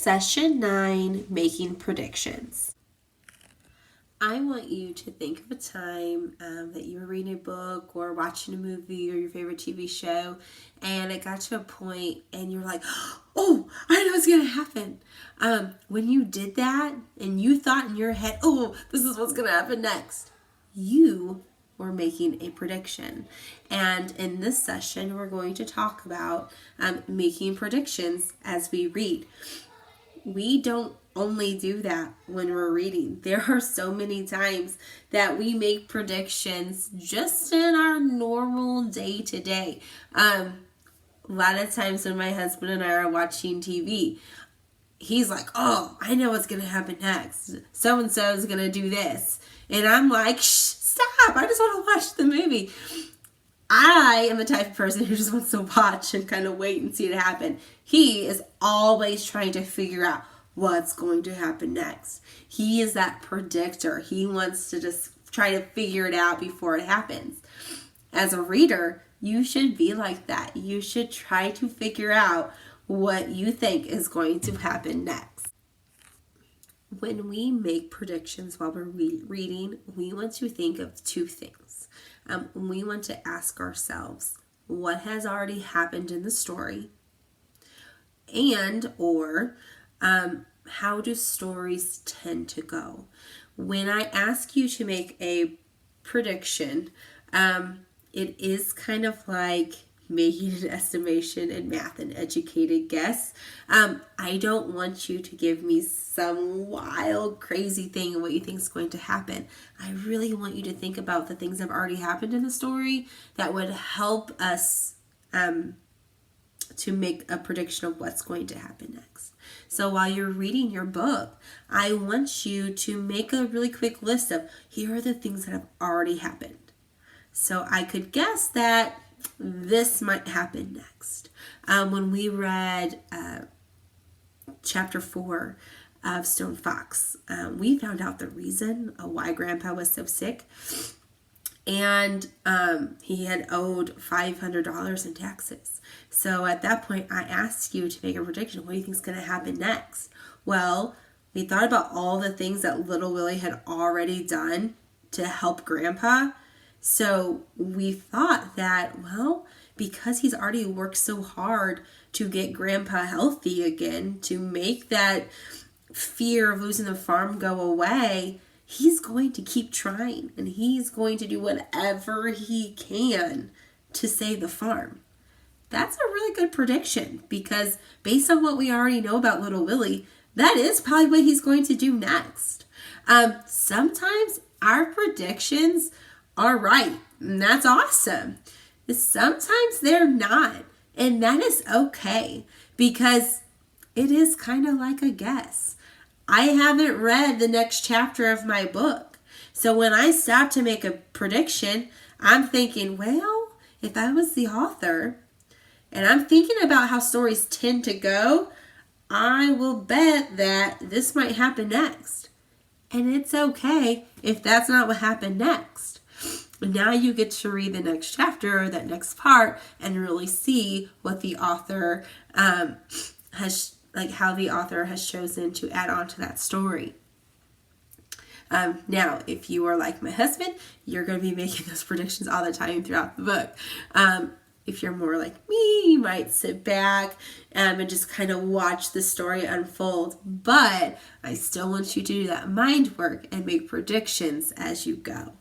Session 9, Making Predictions. I want you to think of a time that you were reading a book or watching a movie or your favorite TV show, and it got to a point and you're like, oh, I know what's going to happen. When you did that and you thought in your head, oh, this is what's going to happen next, you were making a prediction. And in this session, we're going to talk about making predictions as we read. We don't only do that when we're reading. There are so many times that we make predictions just in our normal day to day. A lot of times when my husband and I are watching TV, he's like, oh, I know what's going to happen next. So-and-so is going to do this. And I'm like, shh, stop. I just want to watch the movie. I am the type of person who just wants to watch and kind of wait and see it happen. He is always trying to figure out what's going to happen next. He is that predictor. He wants to just try to figure it out before it happens. As a reader, you should be like that. You should try to figure out what you think is going to happen next. When we make predictions while we're reading, we want to think of two things. We want to ask ourselves, what has already happened in the story? And or how do stories tend to go? When I ask you to make a prediction, it is kind of like making an estimation in math, an educated guess. I don't want you to give me some wild, crazy thing of what you think is going to happen. I really want you to think about the things that have already happened in the story that would help us to make a prediction of what's going to happen next. So while you're reading your book, I want you to make a really quick list of, here are the things that have already happened. So I could guess that this might happen next. When we read chapter 4 of Stone Fox, we found out the reason why Grandpa was so sick. And he had owed $500 in taxes. So at that point, I asked you to make a prediction. What do you think is going to happen next? Well, we thought about all the things that Little Willie had already done to help Grandpa. So we thought that, well, because he's already worked so hard to get Grandpa healthy again, to make that fear of losing the farm go away, he's going to keep trying, and he's going to do whatever he can to save the farm. That's a really good prediction, because based on what we already know about Little Willie, that is probably what he's going to do next. Sometimes our predictions are right, and that's awesome. Sometimes they're not, and that is okay, because it is kind of like a guess. I haven't read the next chapter of my book. So when I stop to make a prediction, I'm thinking, well, if I was the author and I'm thinking about how stories tend to go, I will bet that this might happen next. And it's okay if that's not what happened next. Now you get to read the next chapter or that next part and really see what the author how the author has chosen to add on to that story. Now, if you are like my husband, you're going to be making those predictions all the time throughout the book. If you're more like me, you might sit back and just kind of watch the story unfold. But I still want you to do that mind work and make predictions as you go.